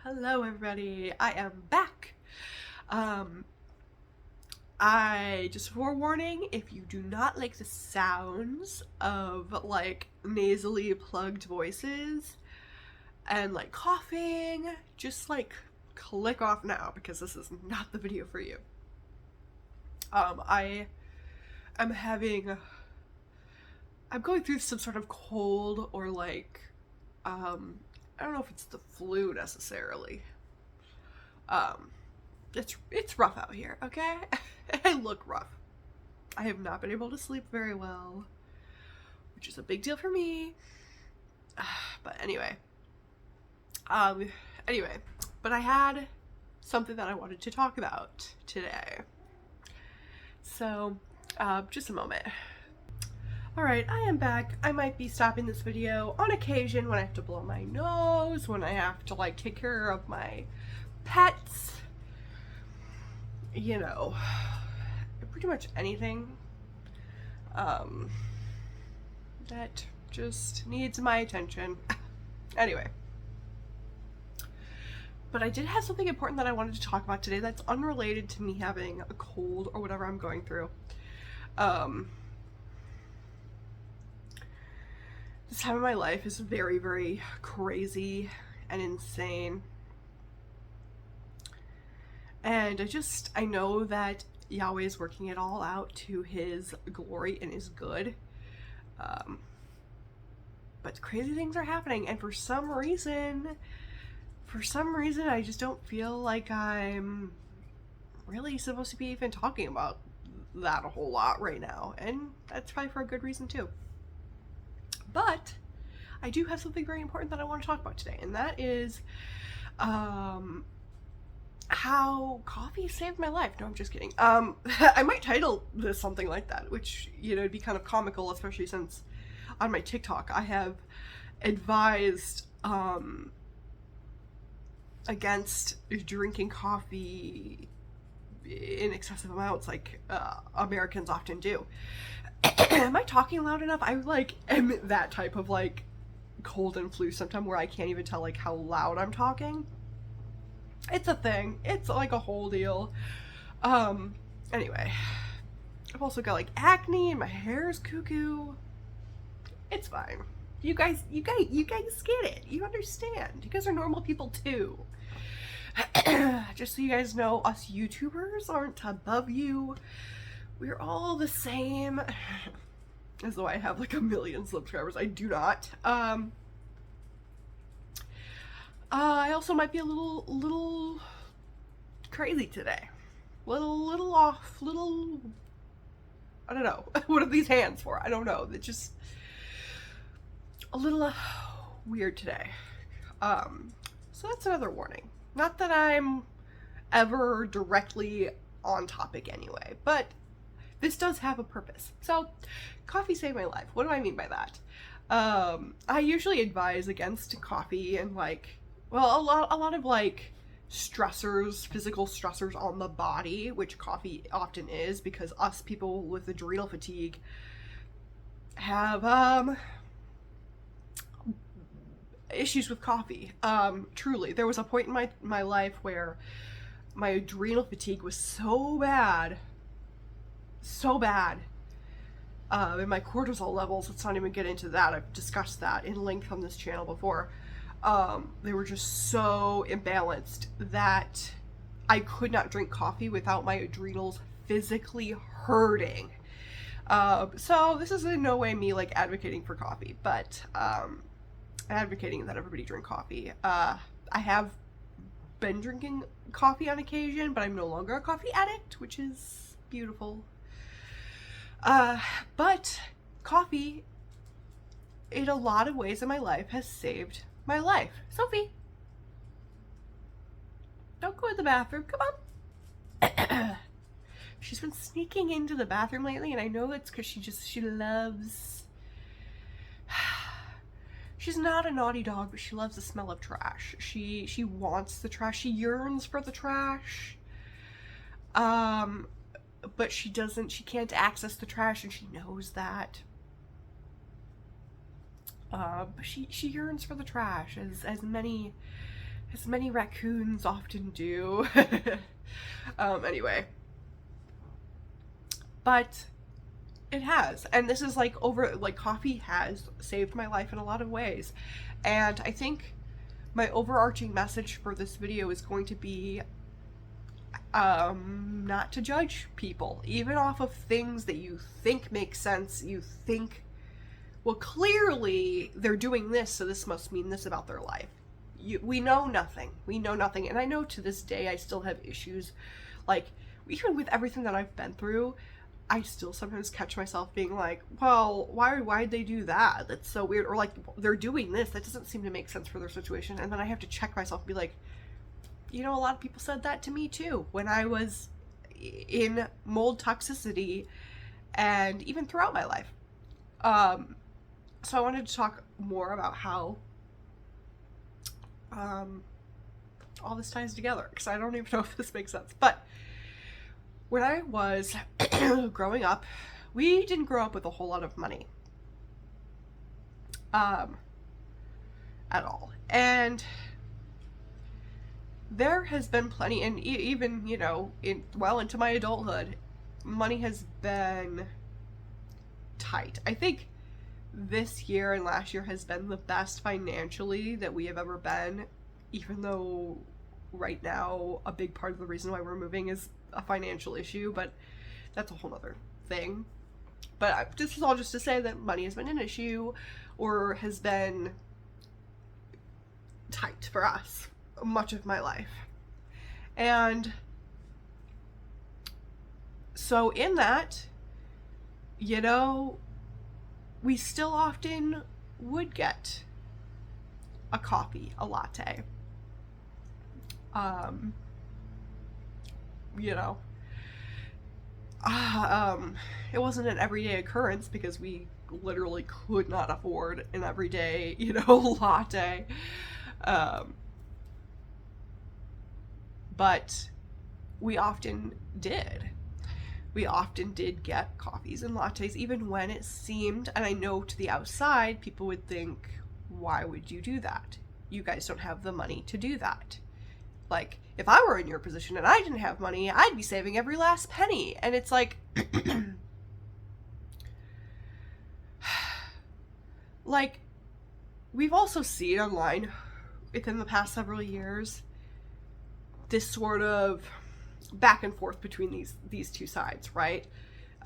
Hello everybody, I am back. I just forewarning, if you do not like the sounds of like nasally plugged voices and like coughing, just like click off now because this is not the video for you. I am I'm going through some sort of cold or like I don't know if it's the flu necessarily. It's rough out here, okay? I look rough. I have not been able to sleep very well, which is a big deal for me. But anyway, but I had something that I wanted to talk about today. So, just a moment. Alright, I am back. I might be stopping this video on occasion when I have to blow my nose, when I have to like take care of my pets, you know, pretty much anything that just needs my attention. Anyway, but I did have something important that I wanted to talk about today that's unrelated to me having a cold or whatever I'm going through. This time of my life is very, very crazy and insane. And I know that Yahweh is working it all out to his glory and his good. But crazy things are happening, and for some reason, I just don't feel like I'm really supposed to be even talking about that a whole lot right now. And that's probably for a good reason too. But I do have something very important that I want to talk about today, and that is how coffee saved my life. No, I'm just kidding. I might title this something like that, which, you know, it'd be kind of comical, especially since on my TikTok I have advised against drinking coffee in excessive amounts like Americans often do. Am I talking loud enough? I like am that type of like cold and flu symptom where I can't even tell like how loud I'm talking. It's a thing. It's like a whole deal. Anyway, I've also got like acne and my hair is cuckoo. It's fine. You guys get it. You understand. You guys are normal people too. Just so you guys know, us YouTubers aren't above you. We're all the same. As though I have like 1 million subscribers. I do not. I also might be a little crazy today. Little off, I don't know. What are these hands for? I don't know. They're just a little weird today. So that's another warning. Not that I'm ever directly on topic anyway, but this does have a purpose. So, coffee saved my life. What do I mean by that? I usually advise against coffee and like, well, a lot of like stressors, physical stressors on the body, which coffee often is, because us people with adrenal fatigue have issues with coffee. Truly, there was a point in my life where my adrenal fatigue was so bad, and my cortisol levels, let's not even get into that, I've discussed that in length on this channel before, they were just so imbalanced that I could not drink coffee without my adrenals physically hurting. So this is in no way me like advocating for coffee, but advocating that everybody drink coffee. I have been drinking coffee on occasion, but I'm no longer a coffee addict, which is beautiful. But coffee, in a lot of ways in my life, has saved my life. Sophie, don't go in the bathroom. Come on. She's been sneaking into the bathroom lately, and I know it's because she loves... She's not a naughty dog, but she loves the smell of trash. She wants the trash. She yearns for the trash. But she can't access the trash, and she knows that. But she yearns for the trash, as many as many raccoons often do. Anyway. But it has. And this is like coffee has saved my life in a lot of ways. And I think my overarching message for this video is going to be not to judge people, even off of things that you think make sense. You think, well, clearly they're doing this, so this must mean this about their life. We know nothing. We know nothing. And I know to this day I still have issues. Like, even with everything that I've been through, I still sometimes catch myself being like, well, why'd they do that? That's so weird. Or like, they're doing this. That doesn't seem to make sense for their situation. And then I have to check myself and be like, you know, a lot of people said that to me too when I was in mold toxicity and even throughout my life. So I wanted to talk more about how all this ties together, because I don't even know if this makes sense. But when I was growing up, we didn't grow up with a whole lot of money at all. And there has been plenty, and even, you know, into my adulthood, money has been tight. I think this year and last year has been the best financially that we have ever been, even though right now a big part of the reason why we're moving is a financial issue, but that's a whole other thing. But this is all just to say that money has been an issue, or has been tight for us much of my life. And so in that, you know, we still often would get a coffee, a latte. You know, it wasn't an everyday occurrence because we literally could not afford an everyday, you know, latte. But we often did. We often did get coffees and lattes, even when it seemed, and I know to the outside, people would think, why would you do that? You guys don't have the money to do that. Like, if I were in your position and I didn't have money, I'd be saving every last penny. And it's like, like, we've also seen online within the past several years this sort of back and forth between these two sides, right?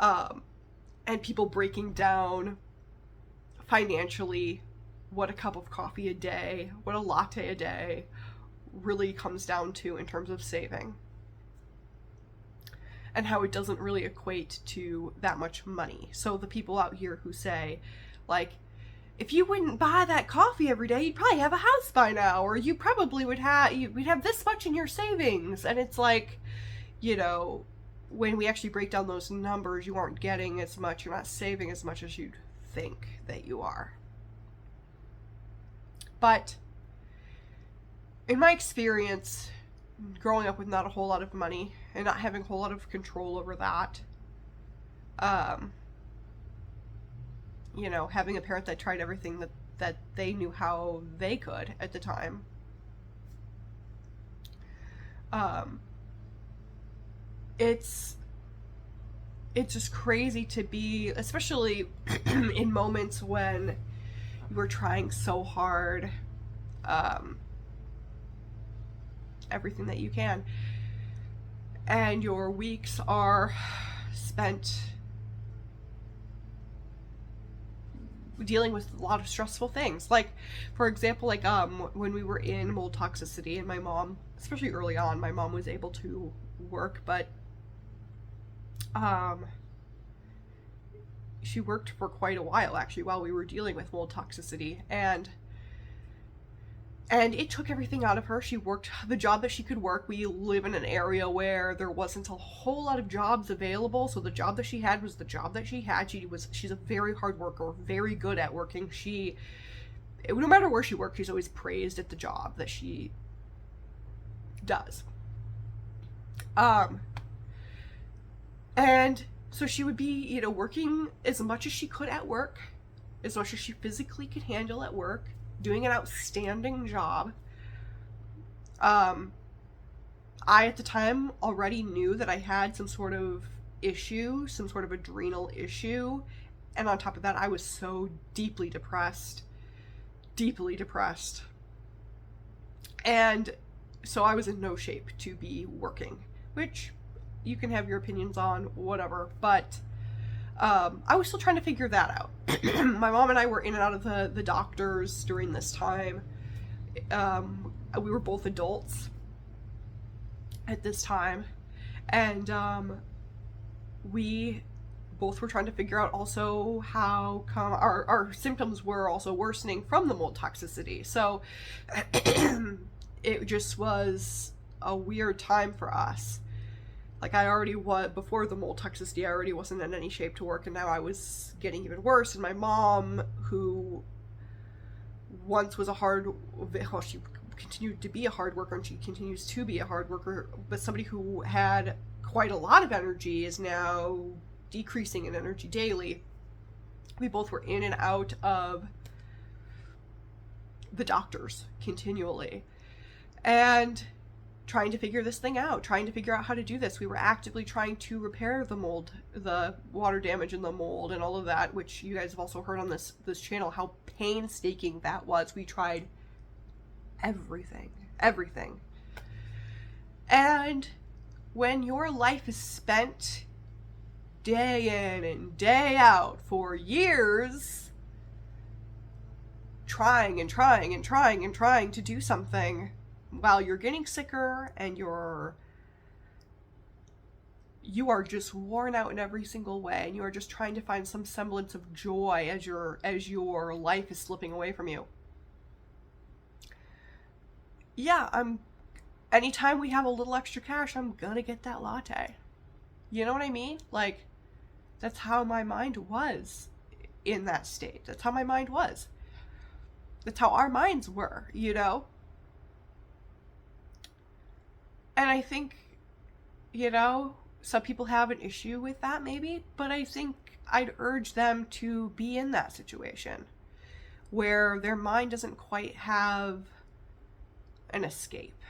And people breaking down financially what a cup of coffee a day, what a latte a day really comes down to in terms of saving, and how it doesn't really equate to that much money. So the people out here who say, like, if you wouldn't buy that coffee every day, you'd probably have a house by now, or you probably would have this much in your savings. And it's like, you know, when we actually break down those numbers, you aren't getting as much, you're not saving as much as you'd think that you are. But in my experience, growing up with not a whole lot of money and not having a whole lot of control over that, you know, having a parent that tried everything that they knew how they could at the time, it's just crazy to be, especially in moments when you were trying so hard, everything that you can, and your weeks are spent dealing with a lot of stressful things. Like, for example, like when we were in mold toxicity, and my mom, especially early on, my mom was able to work, but she worked for quite a while actually while we were dealing with mold toxicity, and it took everything out of her. She worked the job that she could work. We live in an area where there wasn't a whole lot of jobs available, so the job that she had was the job that she had. She's a very hard worker, very good at working. No matter where she worked, she's always praised at the job that she does. And so she would be, you know, working as much as she could at work, as much as she physically could handle at work, doing an outstanding job, I, at the time, already knew that I had some sort of issue, some sort of adrenal issue. And on top of that, I was so deeply depressed. Deeply depressed. And so I was in no shape to be working, which you can have your opinions on, whatever. But I was still trying to figure that out. My mom and I were in and out of the doctors during this time. We were both adults at this time, and we both were trying to figure out also how come our symptoms were also worsening from the mold toxicity. So it just was a weird time for us. Like, I already was, before the mold toxicity, I already wasn't in any shape to work, and now I was getting even worse. And my mom, who once was she continued to be a hard worker, and she continues to be a hard worker, but somebody who had quite a lot of energy is now decreasing in energy daily. We both were in and out of the doctors continually, and trying to figure this thing out, trying to figure out how to do this. We were actively trying to repair the mold, the water damage in the mold and all of that, which you guys have also heard on this channel, how painstaking that was. We tried everything. And when your life is spent day in and day out for years trying to do something, while you're getting sicker and you are just worn out in every single way, and you are just trying to find some semblance of joy as your life is slipping away from you. Yeah, anytime we have a little extra cash, I'm gonna get that latte. You know what I mean? Like, that's how my mind was in that state. That's how my mind was. That's how our minds were, you know? And I think, some people have an issue with that maybe, but I think I'd urge them to be in that situation where their mind doesn't quite have an escape.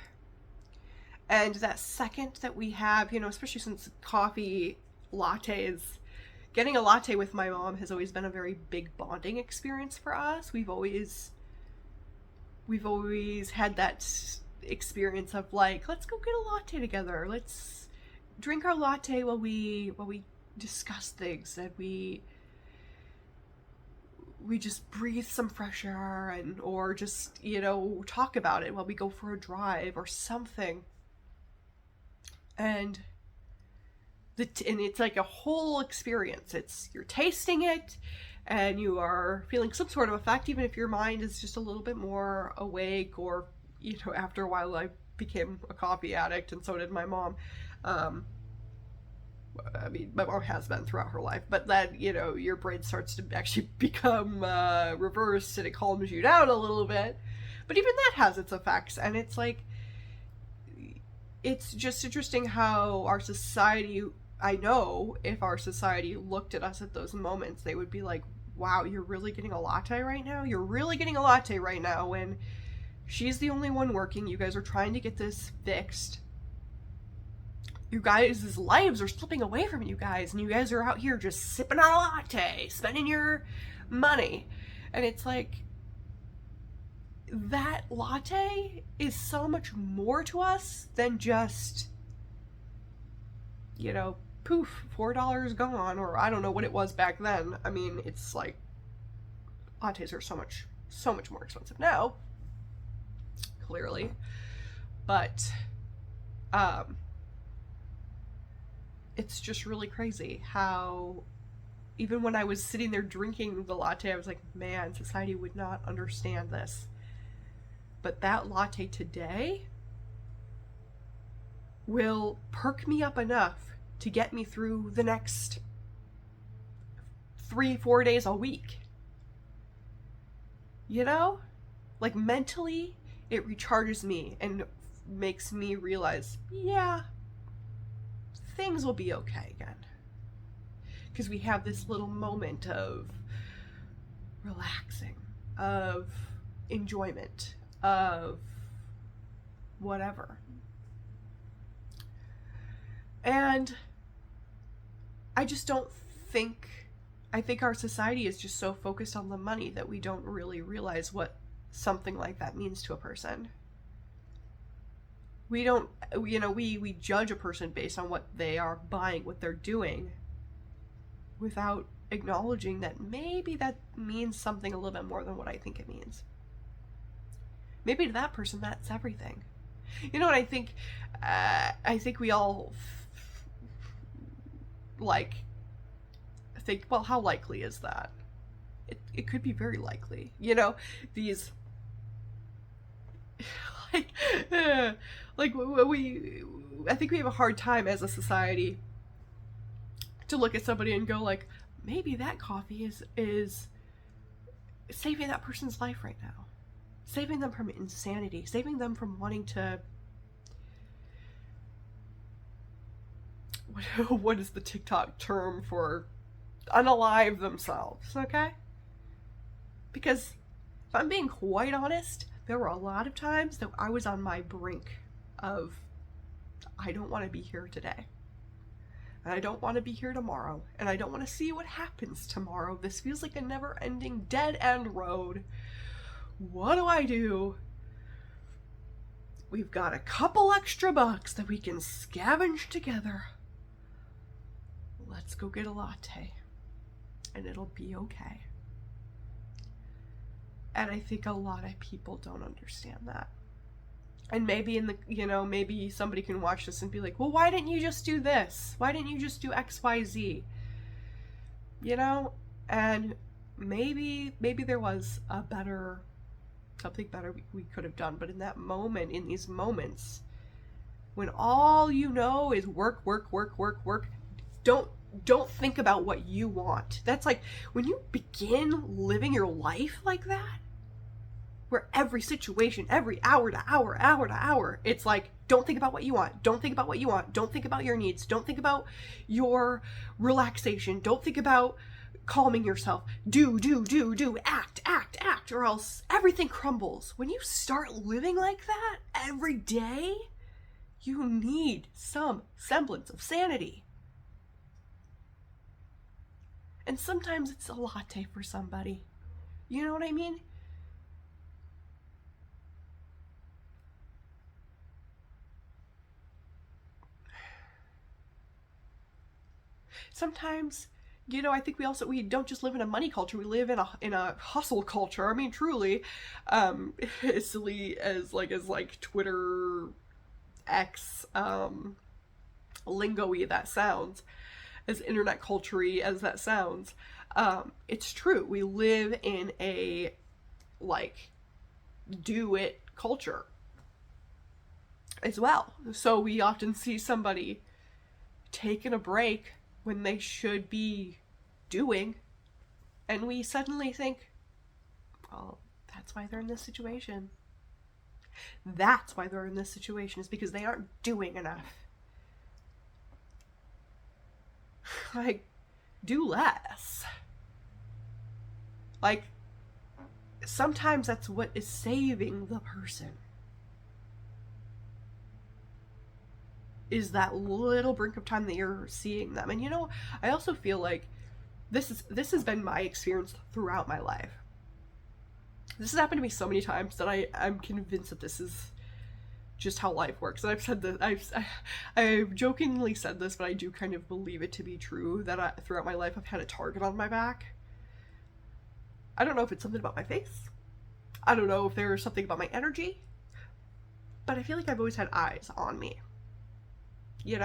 And that second that we have, especially since coffee, lattes, getting a latte with my mom has always been a very big bonding experience for us. We've always had that experience of like, let's go get a latte together. Let's drink our latte while we discuss things, and we just breathe some fresh air, or just, talk about it while we go for a drive or something. And it's like a whole experience. You're tasting it, and you are feeling some sort of effect, even if your mind is just a little bit more awake. Or, after a while I became a coffee addict, and so did my mom. My mom has been throughout her life, but then, your brain starts to actually become reversed, and it calms you down a little bit. But even that has its effects, and it's like, it's just interesting how our society, I know if our society looked at us at those moments, they would be like, wow, you're really getting a latte right now? You're really getting a latte right now when she's the only one working. You guys are trying to get this fixed. You guys' lives are slipping away from you guys, and you guys are out here just sipping on a latte, spending your money. And it's like, that latte is so much more to us than just, poof, $4 gone, or I don't know what it was back then. I mean, it's like, lattes are so much more expensive now, clearly. But, it's just really crazy how, even when I was sitting there drinking the latte, I was like, man, society would not understand this. But that latte today will perk me up enough to get me through the next 3-4 days a week. Like, mentally, it recharges me and makes me realize, yeah, things will be okay again. Because we have this little moment of relaxing, of enjoyment, of whatever. And I just don't think, I think our society is just so focused on the money that we don't really realize what something like that means to a person. We don't, we judge a person based on what they are buying, what they're doing, without acknowledging that maybe that means something a little bit more than what I think it means. Maybe to that person, that's everything. You know what I think? I think we all think, well, how likely is that? It could be very likely. These like I think we have a hard time as a society to look at somebody and go like, maybe that coffee is saving that person's life right now, saving them from insanity, saving them from wanting to, what is the TikTok term for unalive themselves, okay? Because if I'm being quite honest, there were a lot of times that I was on my brink of, I don't want to be here today. And I don't want to be here tomorrow. And I don't want to see what happens tomorrow. This feels like a never-ending dead-end road. What do I do? We've got a couple extra bucks that we can scavenge together. Let's go get a latte. And it'll be okay. And I think a lot of people don't understand that. And maybe maybe somebody can watch this and be like, well, why didn't you just do this? Why didn't you just do X, Y, Z? And maybe there was something better we could have done. But in that moment, in these moments, when all you know is work, don't think about what you want. That's like when you begin living your life like that, where every situation, every hour to hour, it's like, don't think about what you want. Don't think about what you want. Don't think about your needs. Don't think about your relaxation. Don't think about calming yourself. Do, act, or else everything crumbles. When you start living like that every day, you need some semblance of sanity. And sometimes it's a latte for somebody. You know what I mean? Sometimes, I think we don't just live in a money culture, we live in a hustle culture. I mean, truly, as silly as Twitter, X, lingo-y that sounds, as internet culture-y as that sounds, it's true. We live in a do it culture as well. So we often see somebody taking a break when they should be doing, and we suddenly think, well, that's why they're in this situation. That's why they're in this situation, is because they aren't doing enough. Do less. Sometimes that's what is saving the person. Is that little brink of time that you're seeing them. And I also feel like this has been my experience throughout my life. This has happened to me so many times that I'm convinced that this is just how life works. And I've said this, I've jokingly said this, but I do kind of believe it to be true, that throughout my life I've had a target on my back. I don't know if it's something about my face. I don't know if there's something about my energy. But I feel like I've always had eyes on me. And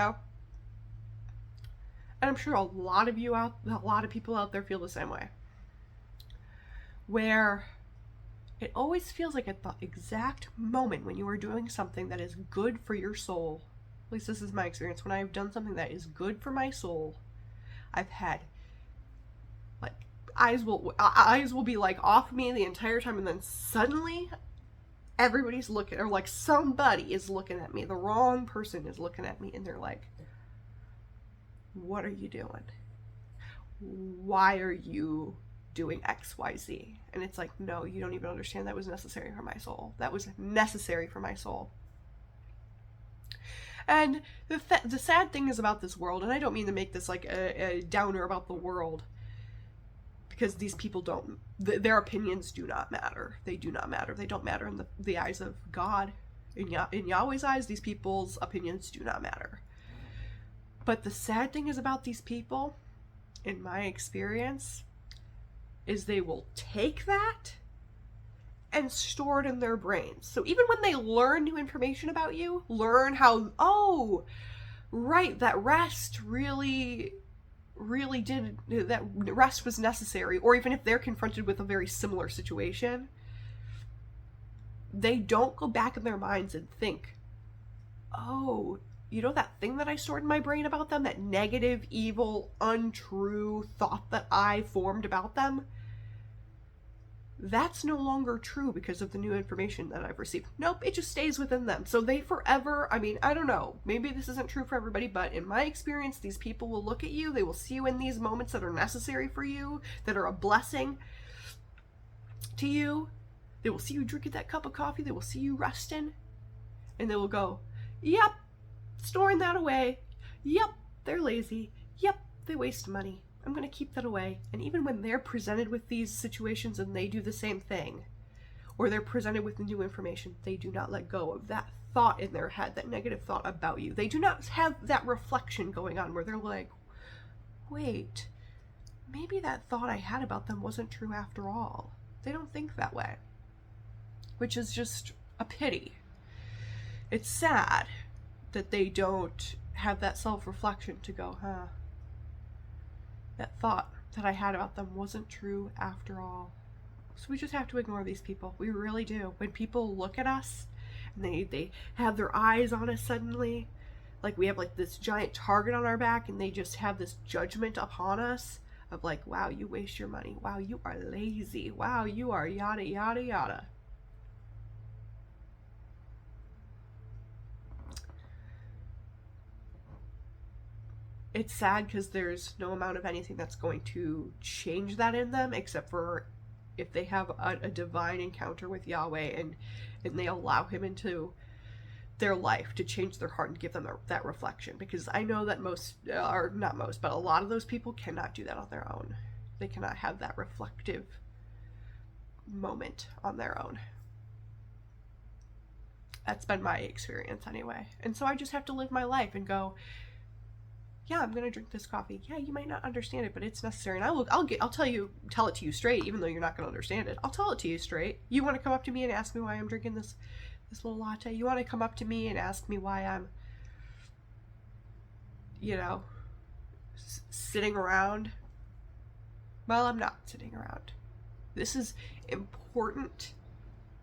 I'm sure a lot of people out there feel the same way. Where it always feels like at the exact moment when you are doing something that is good for your soul, at least this is my experience, when I've done something that is good for my soul, I've had eyes will be off me the entire time, and then suddenly everybody's looking, or somebody is looking at me, the wrong person is looking at me, and they're like, what are you doing? Why are you doing XYZ? And it's like, no, you don't even understand. That was necessary for my soul. That was necessary for my soul. And the sad thing is about this world, and I don't mean to make this like a downer about the world, because these people don't, their opinions do not matter. They do not matter. They don't matter in the eyes of God. In Yahweh's eyes, these people's opinions do not matter. But the sad thing is about these people, in my experience, is they will take that and store it in their brains. So even when they learn new information about you, learn how, oh, right, that rest really did, that rest was necessary, or even if they're confronted with a very similar situation, they don't go back in their minds and think, oh, you know that thing that I stored in my brain about them, that negative, evil, untrue thought that I formed about them, that's no longer true because of the new information that I've received. Nope, it just stays within them. So they forever, I mean, I don't know, maybe this isn't true for everybody, but in my experience, these people will look at you, they will see you in these moments that are necessary for you, that are a blessing to you. They will see you drinking that cup of coffee, they will see you resting, and they will go, yep, storing that away. Yep, they're lazy. Yep, they waste money. I'm going to keep that away. And even when they're presented with these situations and they do the same thing, or they're presented with new information, they do not let go of that thought in their head, that negative thought about you. They do not have that reflection going on where they're like, wait, maybe that thought I had about them wasn't true after all. They don't think that way, which is just a pity. It's sad that they don't have that self-reflection to go, that thought that I had about them wasn't true after all. So we just have to ignore these people. We really do. When people look at us and they have their eyes on us suddenly, like we have like this giant target on our back, and they just have this judgment upon us of like, wow, you waste your money. Wow, you are lazy. Wow, you are yada, yada, yada. It's sad because there's no amount of anything that's going to change that in them, except for if they have a divine encounter with Yahweh and they allow him into their life to change their heart and give them that reflection. Because I know that most, or not most, but a lot of those people cannot do that on their own. They cannot have that reflective moment on their own. That's been my experience anyway. And so I just have to live my life and go, yeah, I'm gonna drink this coffee. Yeah, you might not understand it, but it's necessary. And I'll tell it to you straight, even though you're not gonna understand it. I'll tell it to you straight. You want to come up to me and ask me why I'm drinking this little latte? You want to come up to me and ask me why I'm, sitting around? Well, I'm not sitting around. This is important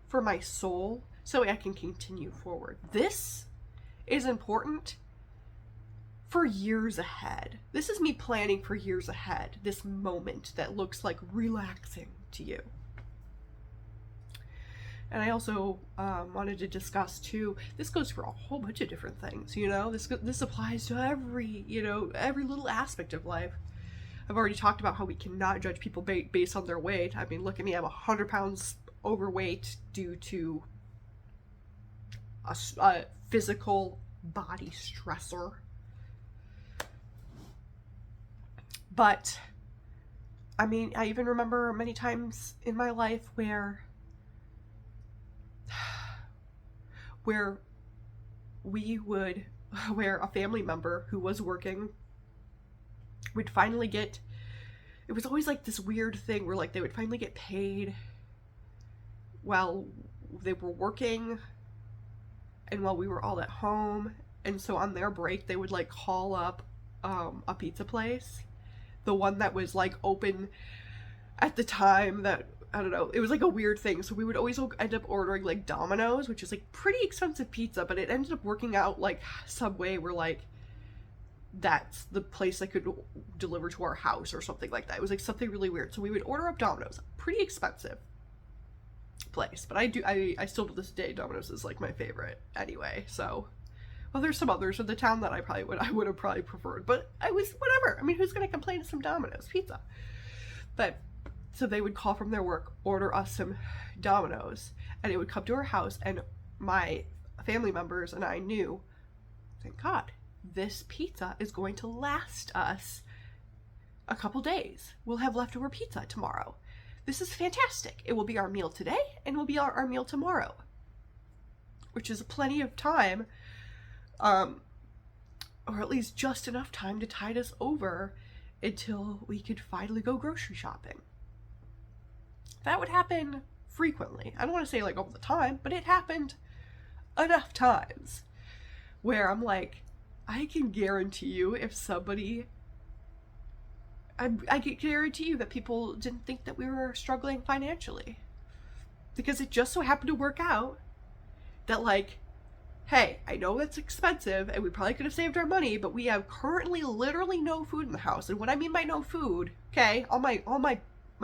for my soul so I can continue forward. This is important for years ahead. This is me planning for years ahead, this moment that looks like relaxing to you. And I also wanted to discuss too, this goes for a whole bunch of different things, this applies to every little aspect of life. I've already talked about how we cannot judge people based on their weight. I mean, look at me, I'm 100 pounds overweight due to a physical body stressor. But, I mean, I even remember many times in my life where a family member who was working would finally get, it was always like this weird thing where like they would finally get paid while they were working and while we were all at home. And so on their break, they would like call up a pizza place. The one that was like open at the time that, I don't know, it was like a weird thing. So we would always end up ordering like Domino's, which is like pretty expensive pizza, but it ended up working out like Subway were like, that's the place that could deliver to our house or something like that. It was like something really weird. So we would order up Domino's, pretty expensive place, but I still to this day, Domino's is like my favorite anyway. So, well, there's some others in the town that I would have probably preferred, but I was, whatever. I mean, who's going to complain to some Domino's pizza? But, so they would call from their work, order us some Domino's, and it would come to our house, and my family members and I knew thank God. This pizza is going to last us a couple days. We'll have leftover pizza tomorrow. This is fantastic. It will be our meal today and will be our meal tomorrow, which is plenty of time, or at least just enough time to tide us over until we could finally go grocery shopping. That would happen frequently. I don't want to say like all the time, but it happened enough times where I'm like, I can guarantee you if somebody, I can guarantee you that people didn't think that we were struggling financially, because it just so happened to work out that like, hey, I know that's expensive and we probably could have saved our money, but we have currently literally no food in the house. And what I mean by no food, okay, all my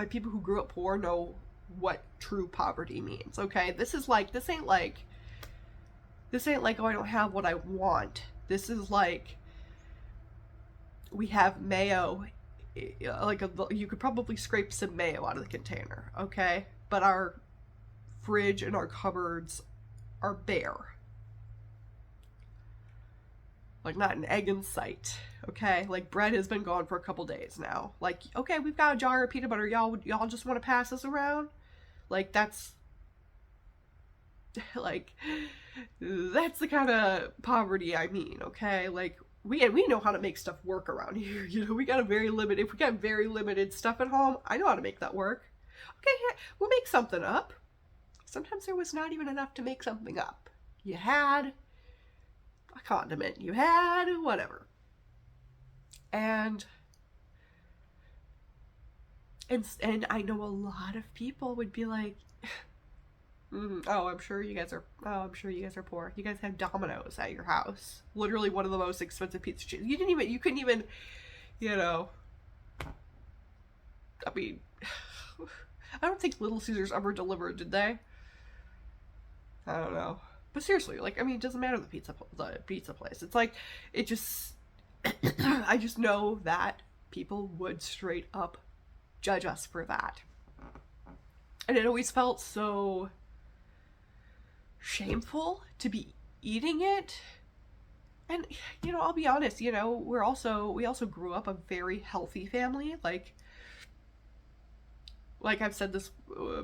people who grew up poor know what true poverty means, okay? This ain't like, oh, I don't have what I want. This is like, we have mayo, like you could probably scrape some mayo out of the container, okay? But our fridge and our cupboards are bare. Like, not an egg in sight, okay? Like, bread has been gone for a couple days now. Like, okay, we've got a jar of peanut butter. Y'all just want to pass this around? Like, that's the kind of poverty I mean, okay? Like, we know how to make stuff work around here. You know, if we got very limited stuff at home, I know how to make that work. Okay, yeah, we'll make something up. Sometimes there was not even enough to make something up. You had a condiment, you had whatever. And I know a lot of people would be like, I'm sure you guys are poor. You guys have Domino's at your house. Literally one of the most expensive pizza chains. You couldn't even, you know, I mean, I don't think Little Caesars ever delivered, did they? I don't know. But seriously, like, I mean, it doesn't matter the pizza place. It's like, it just, I just know that people would straight up judge us for that. And it always felt so shameful to be eating it. And, you know, I'll be honest, you know, we also grew up a very healthy family. Like I've said this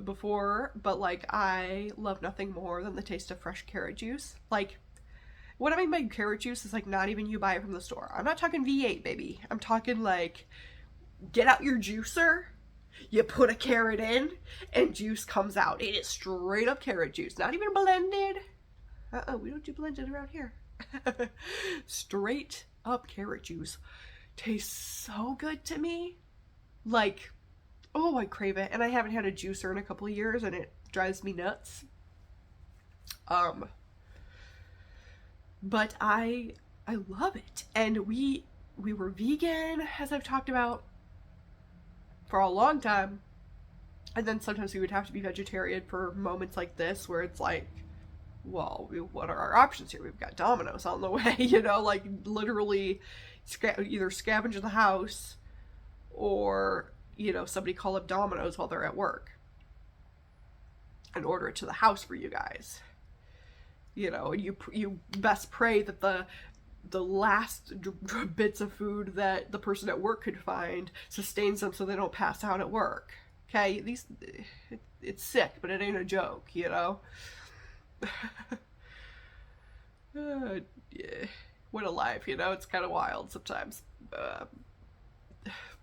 before, but like, I love nothing more than the taste of fresh carrot juice. Like, what I mean by carrot juice is like not even you buy it from the store. I'm not talking V8, baby. I'm talking like, get out your juicer, you put a carrot in, and juice comes out. It is straight up carrot juice, not even blended. We don't do blended around here. Straight up carrot juice tastes so good to me. Like, oh, I crave it. And I haven't had a juicer in a couple of years, and it drives me nuts. But I love it. And we were vegan, as I've talked about, for a long time. And then sometimes we would have to be vegetarian for moments like this, where it's like, well, what are our options here? We've got Domino's on the way, you know, like literally either scavenge the house or, you know, somebody call up Domino's while they're at work and order it to the house for you guys. You know, and you best pray that the last bits of food that the person at work could find sustains them so they don't pass out at work. Okay, it's sick, but it ain't a joke, you know. Yeah. What a life, you know. It's kind of wild sometimes,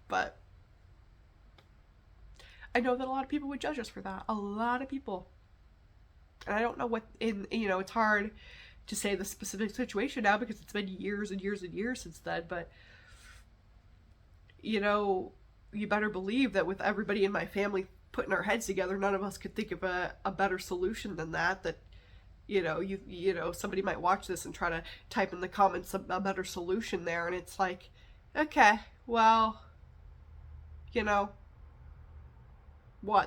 but I know that a lot of people would judge us for that. A lot of people. And I don't know you know, it's hard to say the specific situation now because it's been years and years and years since then, but, you know, you better believe that with everybody in my family putting our heads together, none of us could think of a better solution than that, you know, somebody might watch this and try to type in the comments a better solution there, and it's like, okay, well, you know,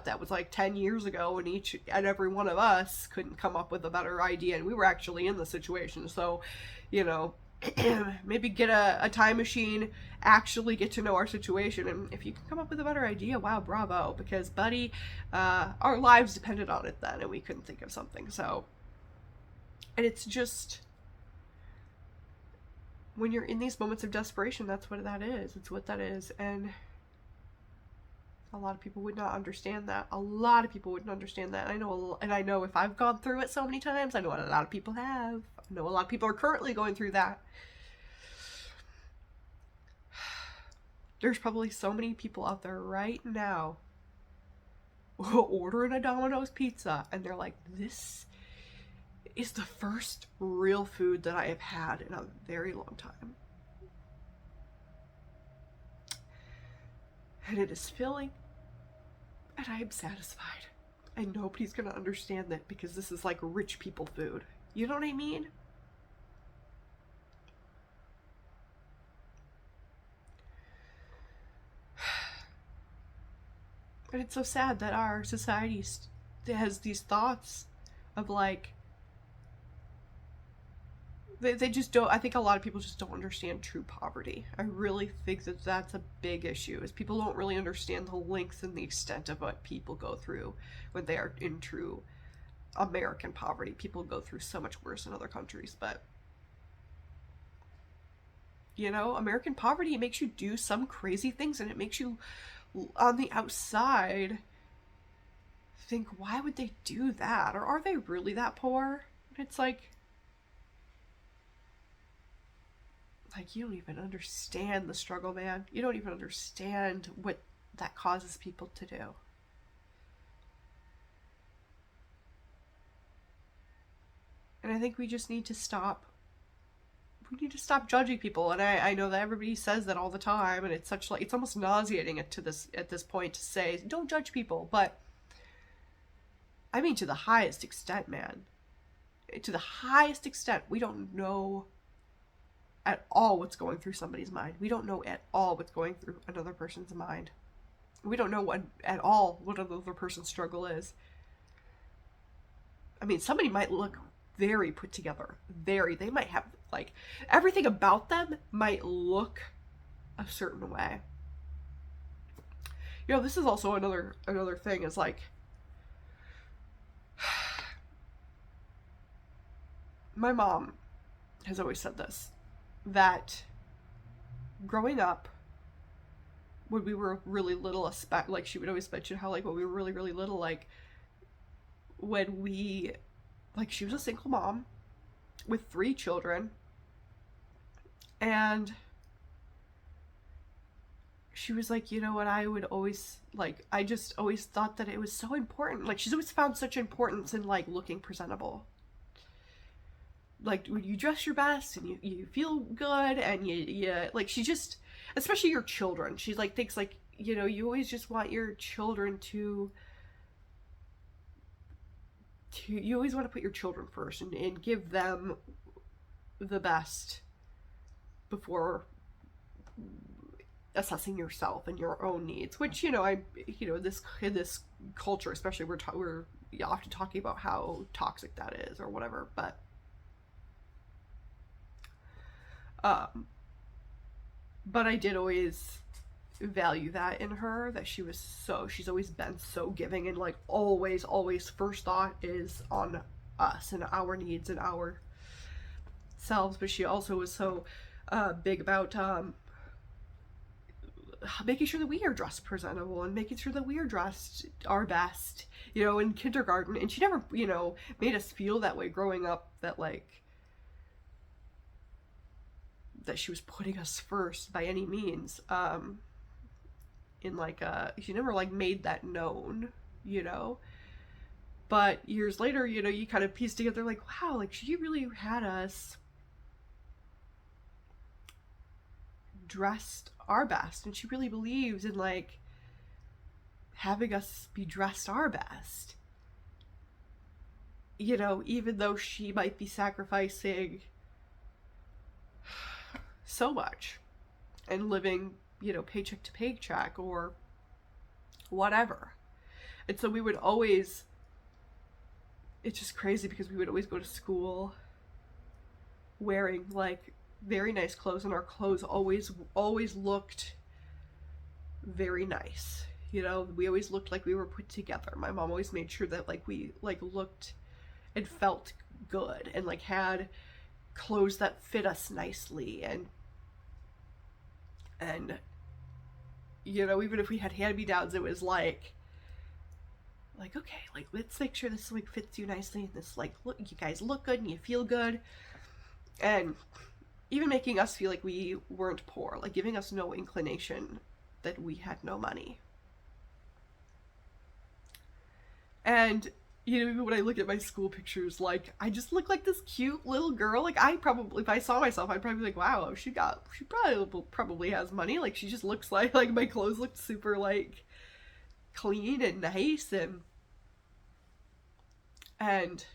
that was like 10 years ago, and each and every one of us couldn't come up with a better idea, and we were actually in the situation. So, you know, maybe get a time machine, actually get to know our situation, and if you can come up with a better idea, wow, bravo, because buddy, our lives depended on it then, and we couldn't think of something. So, and it's just, when you're in these moments of desperation, that's what that is. It's what that is. And a lot of people would not understand that. A lot of people wouldn't understand that. I know if I've gone through it so many times, I know a lot of people have. I know a lot of people are currently going through that. There's probably so many people out there right now ordering a Domino's pizza, and they're like, this is the first real food that I have had in a very long time. And it is filling, and I am satisfied. And nobody's gonna understand that because this is like rich people food. You know what I mean? And it's so sad that our society has these thoughts of like, they just don't, I think a lot of people just don't understand true poverty. I really think that that's a big issue, is people don't really understand the length and the extent of what people go through when they are in true American poverty. People go through so much worse in other countries, but you know, American poverty, it makes you do some crazy things, and it makes you, on the outside, think, why would they do that? Or are they really that poor? It's like you don't even understand the struggle, man. You don't even understand what that causes people to do. And I think we just need to stop. We need to stop judging people. And I know that everybody says that all the time, and it's such like, it's almost nauseating at this point to say, don't judge people. But I mean, to the highest extent, man. To the highest extent, we don't know at all what's going through somebody's mind. We don't know at all what's going through another person's mind. We don't know at all what another person's struggle is. I mean, somebody might look very put together. They might have, like, everything about them might look a certain way. You know, this is also another thing, is like, my mom has always said this, that growing up, when we were really little, like, she would always mention how, like, when we were really, really little, like, when we, like, she was a single mom with 3 children, and she was like, you know what, I would always, like, I just always thought that it was so important. Like, she's always found such importance in, like, looking presentable. Like, when you dress your best and you feel good, and you like, she just, especially your children, she's like, thinks like, you know, you always just want your children to you always want to put your children first, and give them the best before assessing yourself and your own needs. Which, you know, in this culture especially, we're often talking about how toxic that is or whatever, but I did always value that in her, that she's always been so giving, and like always first thought is on us and our needs and our selves. But she also was so big about making sure that we are dressed presentable, and making sure that we are dressed our best, you know, in kindergarten. And she never, you know, made us feel that way growing up, that like, that she was putting us first by any means. In like, she never like made that known, you know. But years later, you know, you kind of piece together like, wow, like, she really had us dressed our best, and she really believes in like having us be dressed our best, you know, even though she might be sacrificing so much and living, you know, paycheck to paycheck or whatever. And so we would always, it's just crazy because we would always go to school wearing like very nice clothes, and our clothes always looked very nice. You know, we always looked like we were put together. My mom always made sure that like we like looked and felt good, and like had clothes that fit us nicely, and you know, even if we had hand-me-downs, it was like okay, like let's make sure this like fits you nicely, and this like look, you guys look good and you feel good, and even making us feel like we weren't poor, like giving us no inclination that we had no money. And you know, even when I look at my school pictures, like I just look like this cute little girl. Like I probably, if I saw myself, I'd probably be like, wow, she probably has money. Like she just looks like my clothes look super like clean and nice, and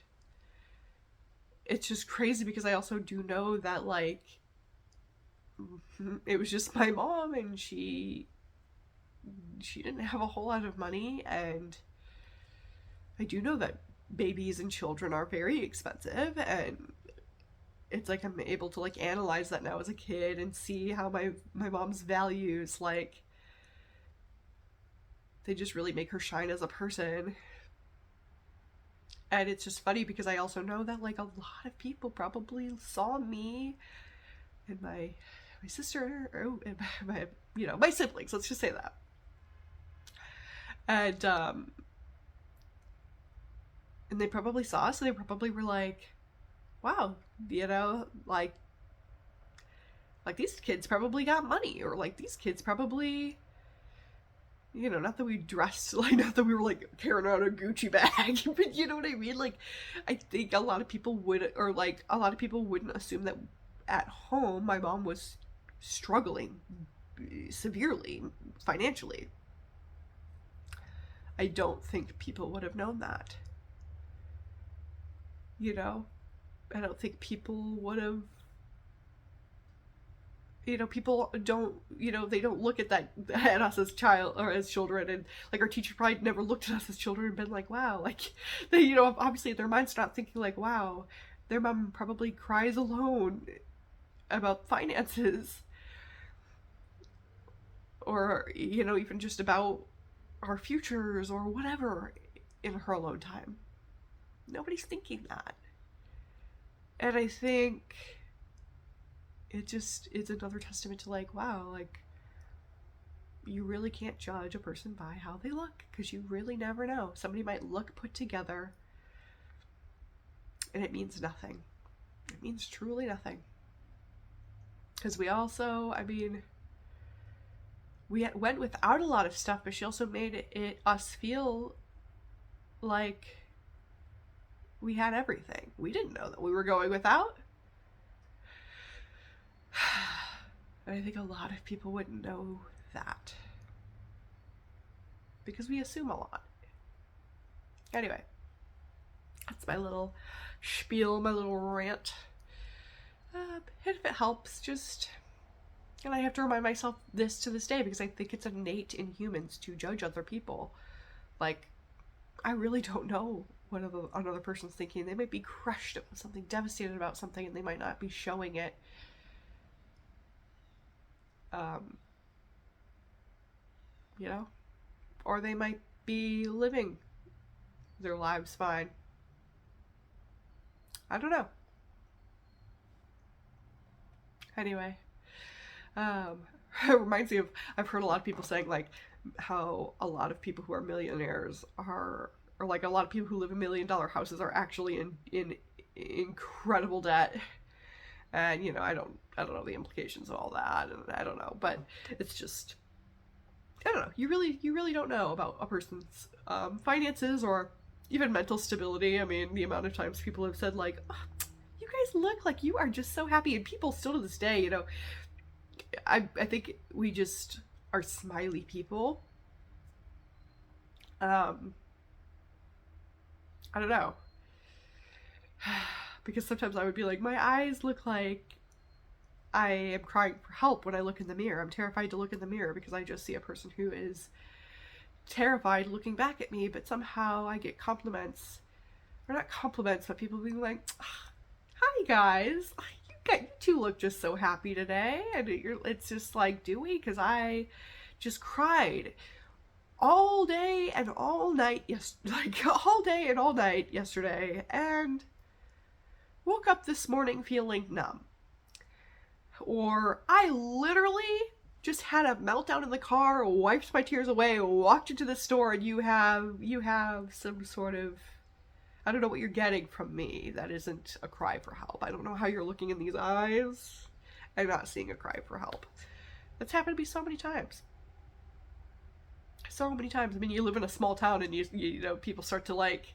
it's just crazy because I also do know that like it was just my mom, and she didn't have a whole lot of money, and I do know that babies and children are very expensive, and it's like I'm able to like analyze that now as a kid and see how my mom's values, like they just really make her shine as a person. And it's just funny because I also know that like a lot of people probably saw me and my sister, or my you know, my siblings, let's just say that. And and they probably saw us, and they probably were like, wow, you know, like these kids probably got money, or like these kids probably, you know, not that we dressed like, not that we were like carrying out a Gucci bag, but you know what I mean? Like, I think a lot of people would, or like a lot of people wouldn't assume that at home my mom was struggling severely financially. I don't think people would have known that. You know, I don't think people would have, you know, people don't, you know, they don't look at that at us as child or as children, and like our teacher probably never looked at us as children and been like, wow, like they, you know, obviously their mind's not thinking like, wow, their mom probably cries alone about finances, or you know, even just about our futures or whatever in her alone time. Nobody's thinking that. And I think it just is another testament to like, wow, like you really can't judge a person by how they look, because you really never know. Somebody might look put together and it means nothing. It means truly nothing. Because we also, I mean, we went without a lot of stuff, but she also made it us feel like we had everything. We didn't know that we were going without. And I think a lot of people wouldn't know that, because we assume a lot. Anyway, that's my little spiel, my little rant. And if it helps, just, and I have to remind myself this to this day, because I think it's innate in humans to judge other people. Like, I really don't know what another person's thinking. They might be crushed about something, devastated about something, and they might not be showing it. You know, or they might be living their lives fine. I don't know. Anyway, it reminds me of, I've heard a lot of people saying like how a lot of people who are millionaires are, or like a lot of people who live in $1 million houses are actually in incredible debt. And you know, I don't know the implications of all that, and I don't know, but it's just, I don't know. You really don't know about a person's finances or even mental stability. I mean, the amount of times people have said like, oh, you guys look like you are just so happy, and people still to this day, you know, I think we just are smiley people. I don't know. Because sometimes I would be like, my eyes look like I am crying for help when I look in the mirror. I'm terrified to look in the mirror because I just see a person who is terrified looking back at me, but somehow I get compliments, or not compliments, but people being like, hi guys, you two look just so happy today. And it's just like, do we? Because I just cried all day and all night, like all day and all night yesterday, and woke up this morning feeling numb. Or I literally just had a meltdown in the car, wiped my tears away, walked into the store, and you have some sort of, I don't know what you're getting from me that isn't a cry for help. I don't know how you're looking in these eyes and not seeing a cry for help. That's happened to me so many times. So many times. I mean, you live in a small town and you know, people start to like,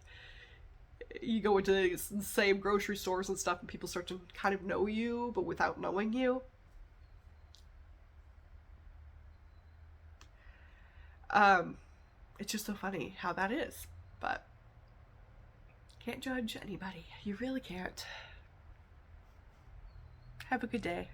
you go into the same grocery stores and stuff and people start to kind of know you, but without knowing you. It's just so funny how that is. But can't judge anybody. You really can't. Have a good day.